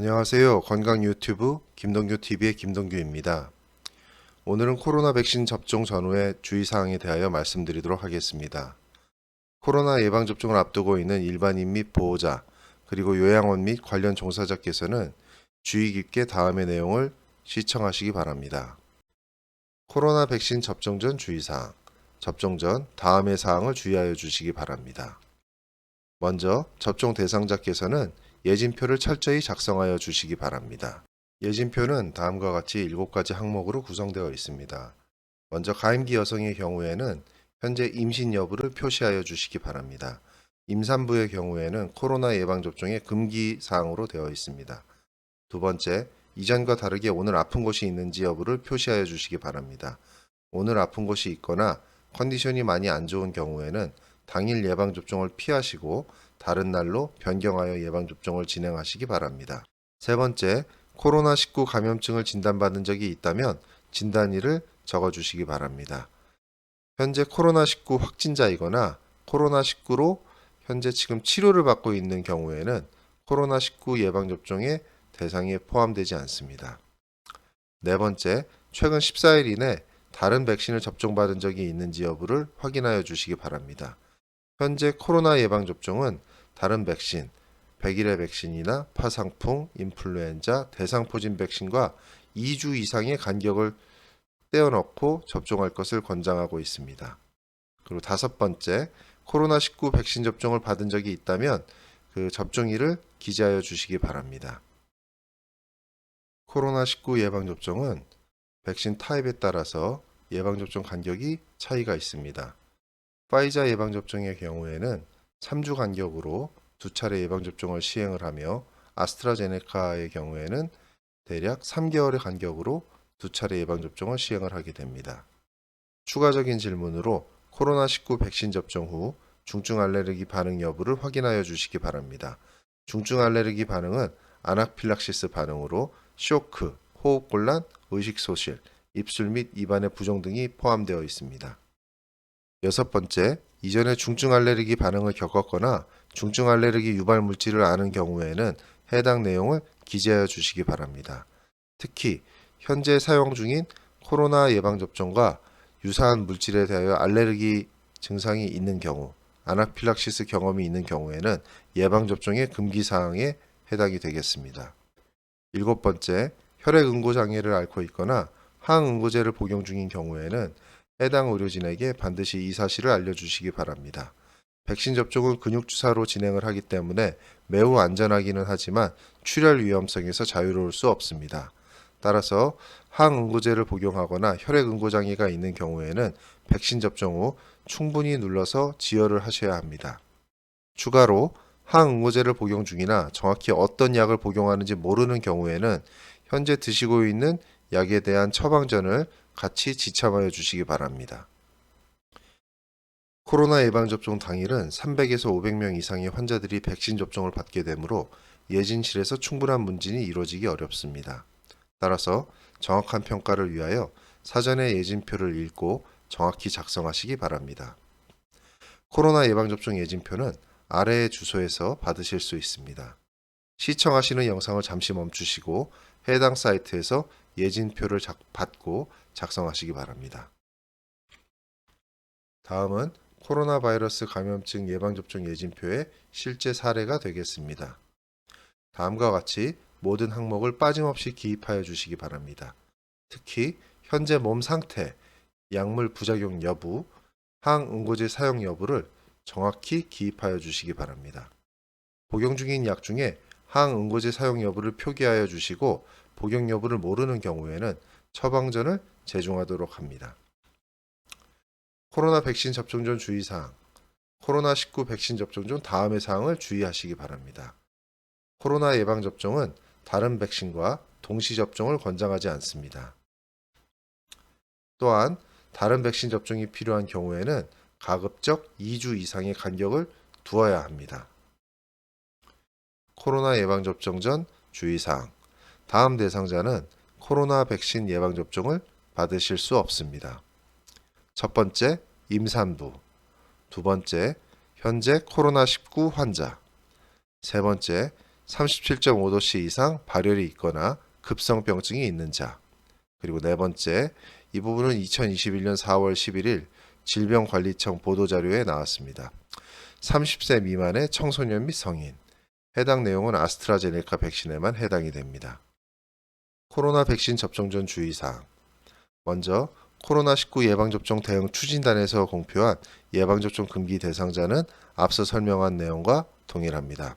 안녕하세요. 건강 유튜브 김동규 TV의 김동규입니다. 오늘은 코로나 백신 접종 전후의 주의사항에 대하여 말씀드리도록 하겠습니다. 코로나 예방접종을 앞두고 있는 일반인 및 보호자, 그리고 요양원 및 관련 종사자께서는 주의 깊게 다음의 내용을 시청하시기 바랍니다. 코로나 백신 접종 전 주의사항, 접종 전 다음의 사항을 주의하여 주시기 바랍니다. 먼저 접종 대상자께서는 예진표를 철저히 작성하여 주시기 바랍니다. 예진표는 다음과 같이 7가지 항목으로 구성되어 있습니다. 먼저 가임기 여성의 경우에는 현재 임신 여부를 표시하여 주시기 바랍니다. 임산부의 경우에는 코로나 예방접종의 금기 사항으로 되어 있습니다. 두 번째, 이전과 다르게 오늘 아픈 곳이 있는지 여부를 표시하여 주시기 바랍니다. 오늘 아픈 곳이 있거나 컨디션이 많이 안 좋은 경우에는 당일 예방접종을 피하시고 다른 날로 변경하여 예방접종을 진행하시기 바랍니다. 세 번째, 코로나19 감염증을 진단받은 적이 있다면 진단일을 적어주시기 바랍니다. 현재 코로나19 확진자이거나 코로나19로 현재 지금 치료를 받고 있는 경우에는 코로나19 예방접종의 대상에 포함되지 않습니다. 네 번째, 최근 14일 이내 다른 백신을 접종받은 적이 있는지 여부를 확인하여 주시기 바랍니다. 현재 코로나 예방접종은 다른 백신, 백일의 백신이나 파상풍, 인플루엔자, 대상포진 백신과 2주 이상의 간격을 떼어넣고 접종할 것을 권장하고 있습니다. 그리고 다섯 번째, 코로나19 백신 접종을 받은 적이 있다면 그 접종일을 기재하여 주시기 바랍니다. 코로나19 예방접종은 백신 타입에 따라서 예방접종 간격이 차이가 있습니다. 파이자 예방접종의 경우에는 3주 간격으로 2차례 예방접종을 시행을 하며 아스트라제네카의 경우에는 대략 3개월의 간격으로 2차례 예방접종을 시행을 하게 됩니다. 추가적인 질문으로 코로나19 백신 접종 후 중증 알레르기 반응 여부를 확인하여 주시기 바랍니다. 중증 알레르기 반응은 아나필락시스 반응으로 쇼크, 호흡곤란, 의식소실, 입술 및 입안의 부종 등이 포함되어 있습니다. 여섯 번째, 이전에 중증 알레르기 반응을 겪었거나 중증 알레르기 유발 물질을 아는 경우에는 해당 내용을 기재하여 주시기 바랍니다. 특히 현재 사용 중인 코로나 예방접종과 유사한 물질에 대하여 알레르기 증상이 있는 경우, 아나필락시스 경험이 있는 경우에는 예방접종의 금기사항에 해당이 되겠습니다. 일곱 번째, 혈액응고장애를 앓고 있거나 항응고제를 복용 중인 경우에는 해당 의료진에게 반드시 이 사실을 알려주시기 바랍니다. 백신 접종은 근육주사로 진행을 하기 때문에 매우 안전하기는 하지만 출혈 위험성에서 자유로울 수 없습니다. 따라서 항응고제를 복용하거나 혈액응고장애가 있는 경우에는 백신 접종 후 충분히 눌러서 지혈을 하셔야 합니다. 추가로 항응고제를 복용 중이나 정확히 어떤 약을 복용하는지 모르는 경우에는 현재 드시고 있는 약에 대한 처방전을 같이 지참하여 주시기 바랍니다. 코로나 예방접종 당일은 300에서 500명 이상의 환자들이 백신 접종을 받게 되므로 예진실에서 충분한 문진이 이루어지기 어렵습니다. 따라서 정확한 평가를 위하여 사전에 예진표를 읽고 정확히 작성하시기 바랍니다. 코로나 예방접종 예진표는 아래의 주소에서 받으실 수 있습니다. 시청하시는 영상을 잠시 멈추시고 해당 사이트에서 예진표를 받고 작성하시기 바랍니다. 다음은 코로나 바이러스 감염증 예방접종 예진표의 실제 사례가 되겠습니다. 다음과 같이 모든 항목을 빠짐없이 기입하여 주시기 바랍니다. 특히 현재 몸 상태, 약물 부작용 여부, 항응고제 사용 여부를 정확히 기입하여 주시기 바랍니다. 복용 중인 약 중에 항응고제 사용 여부를 표기하여 주시고 복용 여부를 모르는 경우에는 처방전을 제공하도록 합니다. 코로나 백신 접종 전 주의사항, 코로나19 백신 접종 전 다음의 사항을 주의하시기 바랍니다. 코로나 예방접종은 다른 백신과 동시 접종을 권장하지 않습니다. 또한 다른 백신 접종이 필요한 경우에는 가급적 2주 이상의 간격을 두어야 합니다. 코로나 예방접종 전 주의사항, 다음 대상자는 코로나 백신 예방접종을 받으실 수 없습니다. 첫 번째, 임산부. 두 번째, 현재 코로나19 환자. 세 번째, 37.5도씨 이상 발열이 있거나 급성병증이 있는 자. 그리고 네 번째, 이 부분은 2021년 4월 11일 질병관리청 보도자료에 나왔습니다. 30세 미만의 청소년 및 성인. 해당 내용은 아스트라제네카 백신에만 해당이 됩니다. 코로나 백신 접종 전 주의사항. 먼저 코로나19 예방접종 대응 추진단에서 공표한 예방접종 금기 대상자는 앞서 설명한 내용과 동일합니다.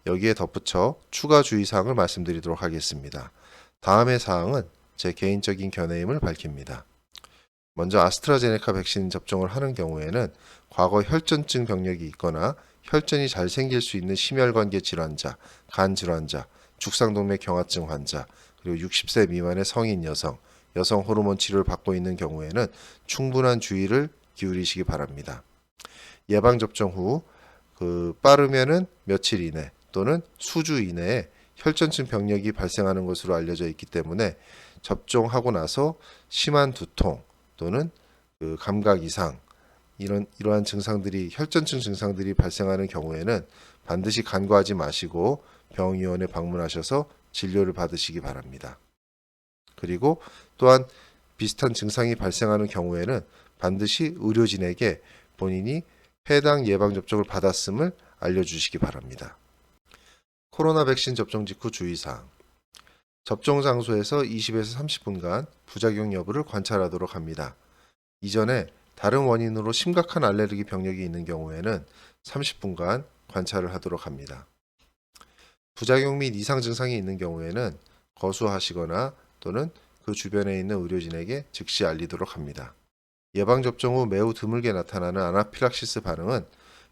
여기에 덧붙여 추가 주의사항을 말씀드리도록 하겠습니다. 다음의 사항은 제 개인적인 견해임을 밝힙니다. 먼저 아스트라제네카 백신 접종을 하는 경우에는 과거 혈전증 병력이 있거나 혈전이 잘 생길 수 있는 심혈관계 질환자, 간 질환자, 죽상동맥 경화증 환자, 그리고 60세 미만의 성인 여성, 여성 호르몬 치료를 받고 있는 경우에는 충분한 주의를 기울이시기 바랍니다. 예방접종 후 빠르면은 며칠 이내 또는 수주 이내에 혈전증 병력이 발생하는 것으로 알려져 있기 때문에 접종하고 나서 심한 두통 또는 감각 이상 이러한 증상들이 혈전증 증상들이 발생하는 경우에는 반드시 간과하지 마시고 병의원에 방문하셔서 진료를 받으시기 바랍니다. 그리고 또한 비슷한 증상이 발생하는 경우에는 반드시 의료진에게 본인이 해당 예방접종을 받았음을 알려주시기 바랍니다. 코로나 백신 접종 직후 주의사항. 접종 장소에서 20에서 30분간 부작용 여부를 관찰하도록 합니다. 이전에 다른 원인으로 심각한 알레르기 병력이 있는 경우에는 30분간 관찰을 하도록 합니다. 부작용 및 이상 증상이 있는 경우에는 거수하시거나 또는 그 주변에 있는 의료진에게 즉시 알리도록 합니다. 예방접종 후 매우 드물게 나타나는 아나필락시스 반응은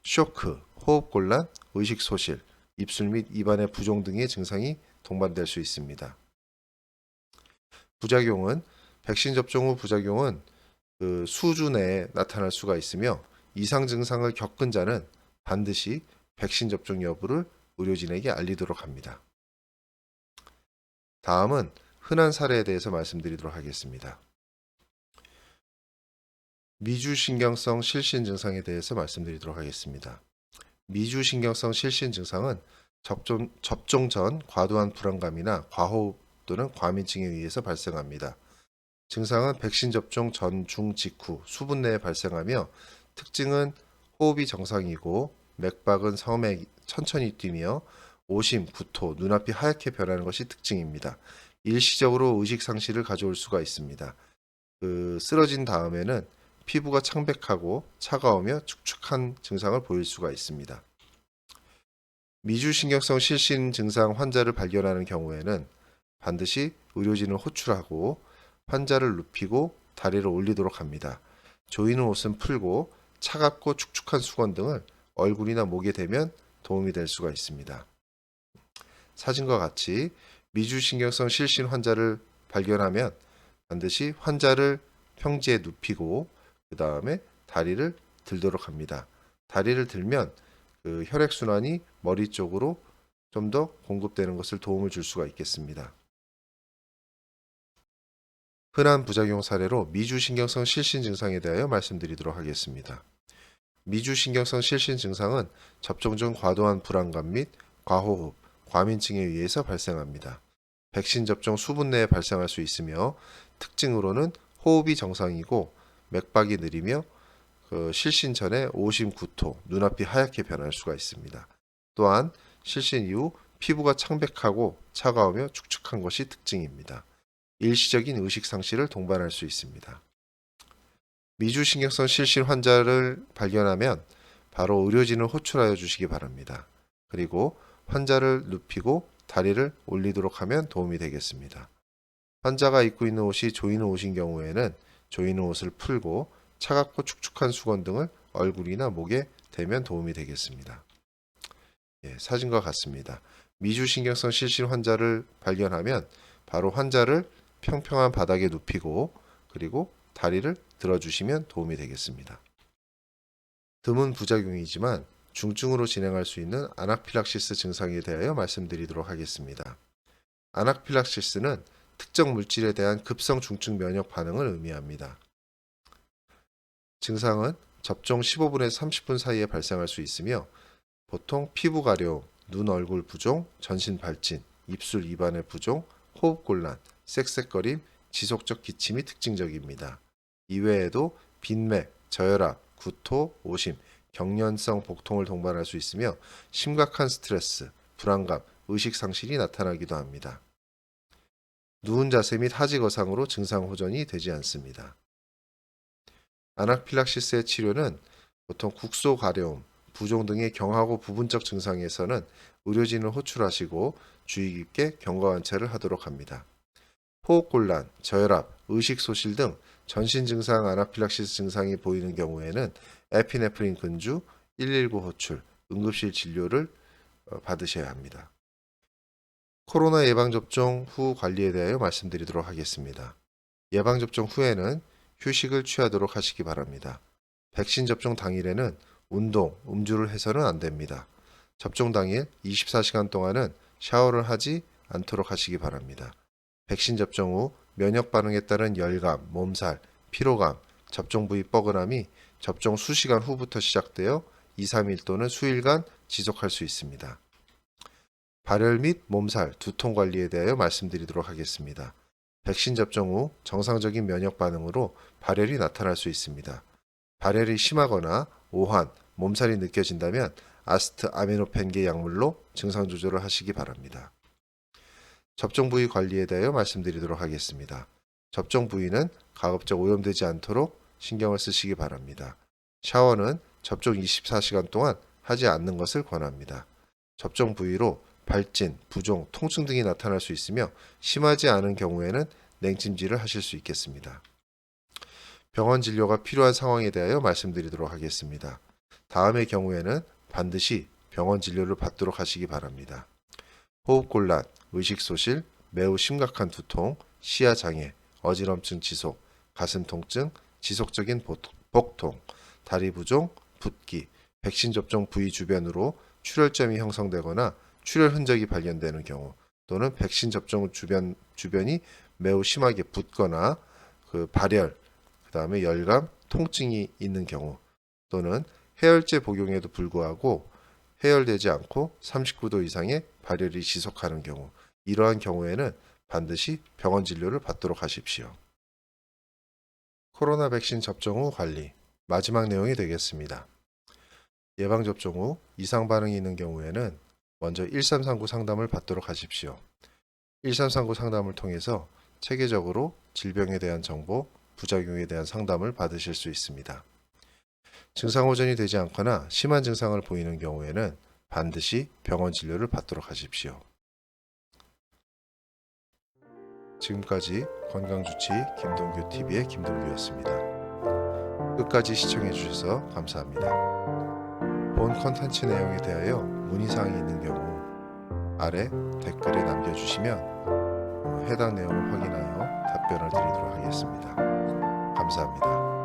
쇼크, 호흡곤란, 의식소실, 입술 및 입안의 부종 등의 증상이 동반될 수 있습니다. 부작용은 백신 접종 후 부작용은 수주 내에 나타날 수가 있으며 이상 증상을 겪은 자는 반드시 백신 접종 여부를 의료진에게 알리도록 합니다. 다음은 흔한 사례에 대해서 말씀드리도록 하겠습니다. 미주신경성 실신 증상에 대해서 말씀드리도록 하겠습니다. 미주신경성 실신 증상은 접종 전 과도한 불안감이나 과호흡 또는 과민증에 의해서 발생합니다. 증상은 백신 접종 전, 중, 직후 수분 내에 발생하며 특징은 호흡이 정상이고 맥박은 성맥 천천히 뛰며 오심, 구토, 눈앞이 하얗게 변하는 것이 특징입니다. 일시적으로 의식 상실을 가져올 수가 있습니다. 쓰러진 다음에는 피부가 창백하고 차가우며 축축한 증상을 보일 수가 있습니다. 미주신경성 실신 증상 환자를 발견하는 경우에는 반드시 의료진을 호출하고 환자를 눕히고 다리를 올리도록 합니다. 조이는 옷은 풀고 차갑고 축축한 수건 등을 얼굴이나 목에 대면 도움이 될 수가 있습니다. 사진과 같이 미주신경성 실신 환자를 발견하면 반드시 환자를 평지에 눕히고 그 다음에 다리를 들도록 합니다. 다리를 들면 혈액순환이 머리 쪽으로 좀 더 공급되는 것을 도움을 줄 수가 있겠습니다. 흔한 부작용 사례로 미주신경성 실신 증상에 대하여 말씀드리도록 하겠습니다. 미주신경성 실신 증상은 접종 전 과도한 불안감 및 과호흡, 과민증에 의해서 발생합니다. 백신 접종 수분 내에 발생할 수 있으며 특징으로는 호흡이 정상이고 맥박이 느리며 실신 전에 오심, 구토, 눈앞이 하얗게 변할 수가 있습니다. 또한 실신 이후 피부가 창백하고 차가우며 축축한 것이 특징입니다. 일시적인 의식 상실을 동반할 수 있습니다. 미주신경성 실신 환자를 발견하면 바로 의료진을 호출하여 주시기 바랍니다. 그리고 환자를 눕히고 다리를 올리도록 하면 도움이 되겠습니다. 환자가 입고 있는 옷이 조이는 옷인 경우에는 조이는 옷을 풀고 차갑고 축축한 수건 등을 얼굴이나 목에 대면 도움이 되겠습니다. 사진과 같습니다. 미주신경성 실신 환자를 발견하면 바로 환자를 평평한 바닥에 눕히고 그리고 다리를 들어주시면 도움이 되겠습니다. 드문 부작용이지만 중증으로 진행할 수 있는 아나필락시스 증상에 대하여 말씀드리도록 하겠습니다. 아나필락시스는 특정 물질에 대한 급성 중증 면역 반응을 의미합니다. 증상은 접종 15분에서 30분 사이에 발생할 수 있으며 보통 피부 가려움, 눈, 얼굴 부종, 전신 발진, 입술, 입안의 부종, 호흡곤란, 쌕쌕거림, 지속적 기침이 특징적입니다. 이외에도 빈맥, 저혈압, 구토, 오심, 경련성 복통을 동반할 수 있으며 심각한 스트레스, 불안감, 의식 상실이 나타나기도 합니다. 누운 자세 및 하지 거상으로 증상 호전이 되지 않습니다. 아나필락시스의 치료는 보통 국소 가려움, 부종 등의 경하고 부분적 증상에서는 의료진을 호출하시고 주의 깊게 경과 관찰을 하도록 합니다. 호흡곤란, 저혈압, 의식 소실 등 전신 증상 아나필락시스 증상이 보이는 경우에는 에피네프린 근주, 119 호출, 응급실 진료를 받으셔야 합니다. 코로나 예방접종 후 관리에 대하여 말씀드리도록 하겠습니다. 예방접종 후에는 휴식을 취하도록 하시기 바랍니다. 백신 접종 당일에는 운동, 음주를 해서는 안 됩니다. 접종 당일 24시간 동안은 샤워를 하지 않도록 하시기 바랍니다. 백신 접종 후 면역 반응에 따른 열감, 몸살, 피로감, 접종 부위 뻐근함이 접종 수시간 후부터 시작되어 2, 3일 또는 수일간 지속할 수 있습니다. 발열 및 몸살, 두통 관리에 대하여 말씀드리도록 하겠습니다. 백신 접종 후 정상적인 면역 반응으로 발열이 나타날 수 있습니다. 발열이 심하거나 오한, 몸살이 느껴진다면 아스트 아미노펜계 약물로 증상 조절을 하시기 바랍니다. 접종 부위 관리에 대하여 말씀드리도록 하겠습니다. 접종 부위는 가급적 오염되지 않도록 신경을 쓰시기 바랍니다. 샤워는 접종 24시간 동안 하지 않는 것을 권합니다. 접종 부위로 발진, 부종, 통증 등이 나타날 수 있으며 심하지 않은 경우에는 냉찜질을 하실 수 있겠습니다. 병원 진료가 필요한 상황에 대하여 말씀드리도록 하겠습니다. 다음의 경우에는 반드시 병원 진료를 받도록 하시기 바랍니다. 호흡곤란, 의식소실, 매우 심각한 두통, 시야장애, 어지럼증 지속, 가슴 통증, 지속적인 복통, 다리 부종, 붓기, 백신 접종 부위 주변으로 출혈점이 형성되거나 출혈 흔적이 발견되는 경우 또는 백신 접종 주변이 매우 심하게 붓거나 발열, 그 다음에 열감, 통증이 있는 경우 또는 해열제 복용에도 불구하고 해열되지 않고 39도 이상의 발열이 지속하는 경우 이러한 경우에는 반드시 병원 진료를 받도록 하십시오. 코로나 백신 접종 후 관리 마지막 내용이 되겠습니다. 예방접종 후 이상 반응이 있는 경우에는 먼저 1339 상담을 받도록 하십시오. 1339 상담을 통해서 체계적으로 질병에 대한 정보, 부작용에 대한 상담을 받으실 수 있습니다. 증상 호전이 되지 않거나 심한 증상을 보이는 경우에는 반드시 병원 진료를 받도록 하십시오. 지금까지 건강주치 김동규 TV의 김동규였습니다. 끝까지 시청해 주셔서 감사합니다. 본 컨텐츠 내용에 대하여 문의사항이 있는 경우 아래 댓글에 남겨주시면 해당 내용을 확인하여 답변을 드리도록 하겠습니다. 감사합니다.